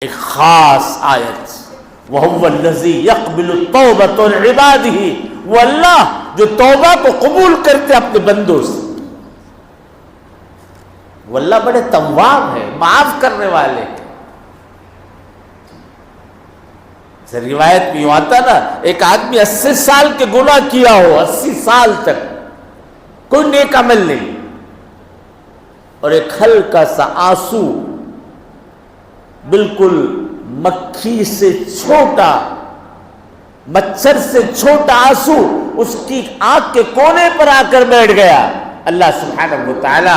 ایک خاص آیت، وَهُوَ الَّذِي يَقْبِلُ التَّوْبَةَ عَنْ عِبَادِهِ، وہ اللہ جو توبہ کو قبول کرتے اپنے بندوں سے. وہ اللہ بڑے تواب ہے، معاف کرنے والے ہیں. روایت میں یوں آتا نا، ایک آدمی 80 سال کے گناہ کیا ہو، 80 سال تک کوئی نیک عمل نہیں، اور ایک ہلکا سا آنسو، بالکل مکھی سے چھوٹا، مچھر سے چھوٹا آنسو اس کی آنکھ کے کونے پر آ کر بیٹھ گیا، اللہ سبحانہ و تعالی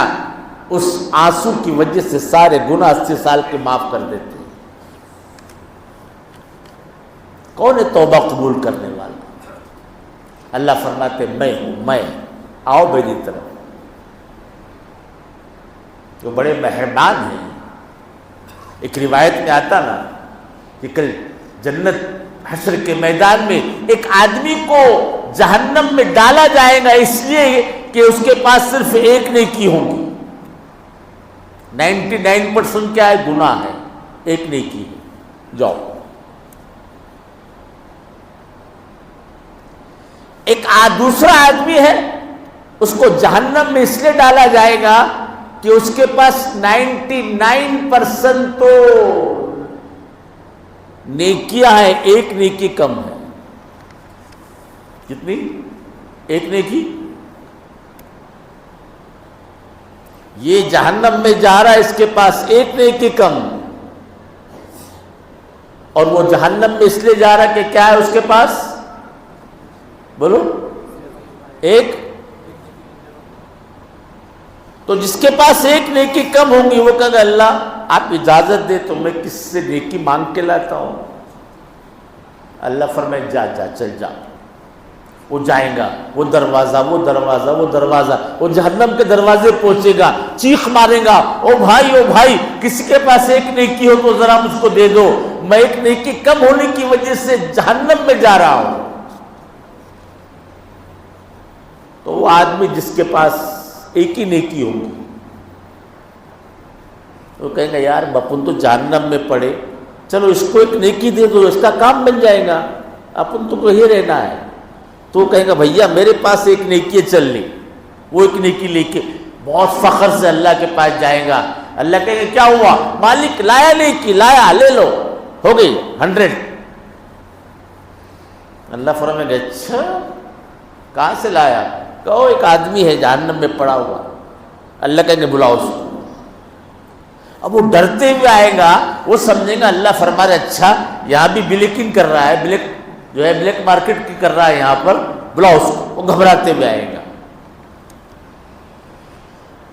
اس آنسو کی وجہ سے سارے گناہ 80 سال کے معاف کر دیتے ہیں. کون ہے توبہ قبول کرنے والا؟ اللہ فرماتے میں ہوں، میں، آؤ میری طرف. جو بڑے مہربان ہیں. ایک روایت میں آتا نا کہ کل جنت حشر کے میدان میں ایک آدمی کو جہنم میں ڈالا جائے گا اس لیے کہ اس کے پاس صرف ایک نیکی ہوگی. 99% کیا ہے؟ گناہ ہے، ایک نیکی ہے، جاؤ. ایک دوسرا آدمی ہے، اس کو جہنم میں اس لیے ڈالا جائے گا کہ اس کے پاس 99% تو نیکیاں ہیں، ایک نیکی کم ہے. کتنی؟ ایک نیکی. یہ جہنم میں جا رہا ہے، اس کے پاس ایک نیکی کم، اور وہ جہنم میں اس لیے جا رہا ہے کہ کیا ہے اس کے پاس؟ بولو. ایک. تو جس کے پاس ایک نیکی کم ہوں گی وہ کہے گا اللہ آپ اجازت دے تو میں کس سے نیکی مانگ کے لاتا ہوں. اللہ فرمائے جا جا چل جا. وہ جائے گا، وہ دروازہ وہ دروازہ وہ دروازہ، وہ جہنم کے دروازے پہنچے گا، چیخ مارے گا، او بھائی کسی کے پاس ایک نیکی ہو تو ذرا مجھ کو دے دو، میں ایک نیکی کم ہونے کی وجہ سے جہنم میں جا رہا ہوں. تو وہ آدمی جس کے پاس ایک ہی نیکی ہوگی وہ کہیں گے یار اپن تو جہنم میں پڑے، چلو اس کو ایک نیکی دے دو، اس کا کام بن جائے گا، اپن تو ہی رہنا ہے. تو کہیں گا بھیا میرے پاس ایک نیکی چل لی. وہ ایک نیکی لے کے بہت فخر سے اللہ کے پاس جائے گا. اللہ کہیں گے کیا ہوا؟ مالک لایا نیکی، لایا، لے لو، ہو گئی 100. اللہ فرمائے گا اچھا کہاں سے لایا؟ کہو ایک آدمی ہے جہنم میں پڑا ہوا. اللہ کہیں گے بلاؤ اس کو. اب وہ ڈرتے ہوئے آئے گا، وہ سمجھیں گا اللہ فرما رہا اچھا یہاں بھی بلیکنگ کر رہا ہے، بلیک مارکیٹ کی کر رہا ہے یہاں پر، بلاؤ اس کو. وہ گھبراتے ہوئے آئے گا.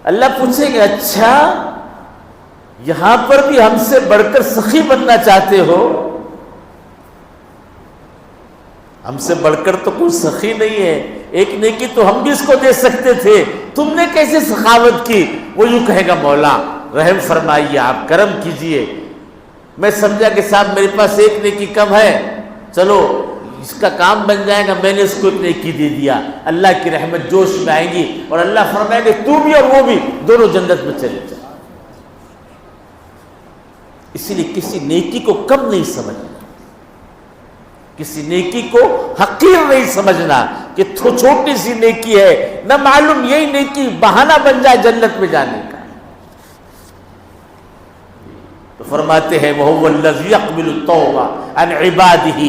اللہ پوچھیں گے اچھا یہاں پر بھی ہم سے بڑھ کر سخی بننا چاہتے ہو؟ ہم سے بڑھ کر تو کوئی سخی نہیں ہے، ایک نیکی تو ہم بھی اس کو دے سکتے تھے، تم نے کیسے سخاوت کی؟ وہ یوں کہے گا مولا رحم فرمائیے، آپ کرم کیجئے، میں سمجھا کہ صاحب میرے پاس ایک نیکی کم ہے، چلو اس کا کام بن جائے گا، میں نے اس کو ایک نیکی دے دیا. اللہ کی رحمت جوش میں آئے گی اور اللہ فرمائے گا تو بھی اور وہ بھی دونوں جنت میں چلے جائیں. اسی لیے کسی نیکی کو کم نہیں سمجھنا، کسی نیکی کو حقیر نہیں سمجھنا کہ چھوٹی سی نیکی ہے، نہ معلوم یہی نیکی بہانہ بن جائے جنت میں جانے کا. تو فرماتے ہیں وَهُوَ الَّذِي يَقْبِلُ التَّوْبَةَ عَنْ عِبَادِهِ،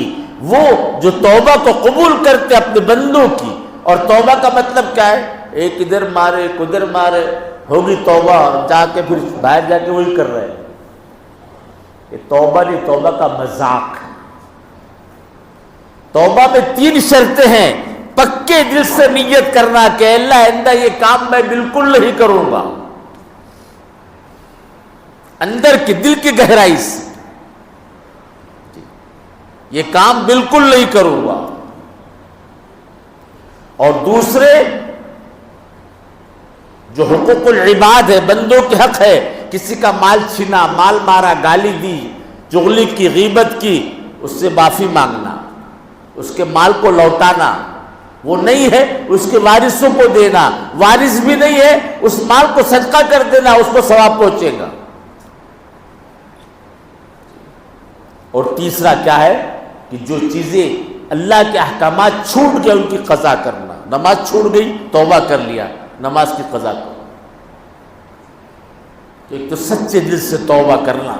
وہ جو توبہ کو قبول کرتے اپنے بندوں کی. اور توبہ کا مطلب کیا ہے؟ ایک ادھر مارے ایک ادھر مارے، ہوگی توبہ، جا کے پھر باہر جا کے وہی کر رہے ہیں. یہ توبہ نہیں، توبہ کا مذاق ہے. توبہ میں 3 شرطیں ہیں. پکے دل سے نیت کرنا کہ اللہ آئندہ یہ کام میں بالکل نہیں کروں گا، اندر کی دل کی گہرائی سے یہ کام بالکل نہیں کروں گا. اور دوسرے جو حقوق العباد ہے، بندوں کے حق ہے، کسی کا مال چھینا، مال مارا، گالی دی، چغلی کی، غیبت کی، اس سے معافی مانگنا، اس کے مال کو لوٹانا، وہ نہیں ہے اس کے وارثوں کو دینا، وارث بھی نہیں ہے اس مال کو صدقہ کر دینا، اس کو ثواب پہنچے گا. اور تیسرا کیا ہے کہ جو چیزیں اللہ کے احکامات چھوٹ گئے ان کی قضا کرنا. نماز چھوٹ گئی توبہ کر لیا, نماز کی قضا کرو. ایک تو سچے دل سے توبہ کرنا,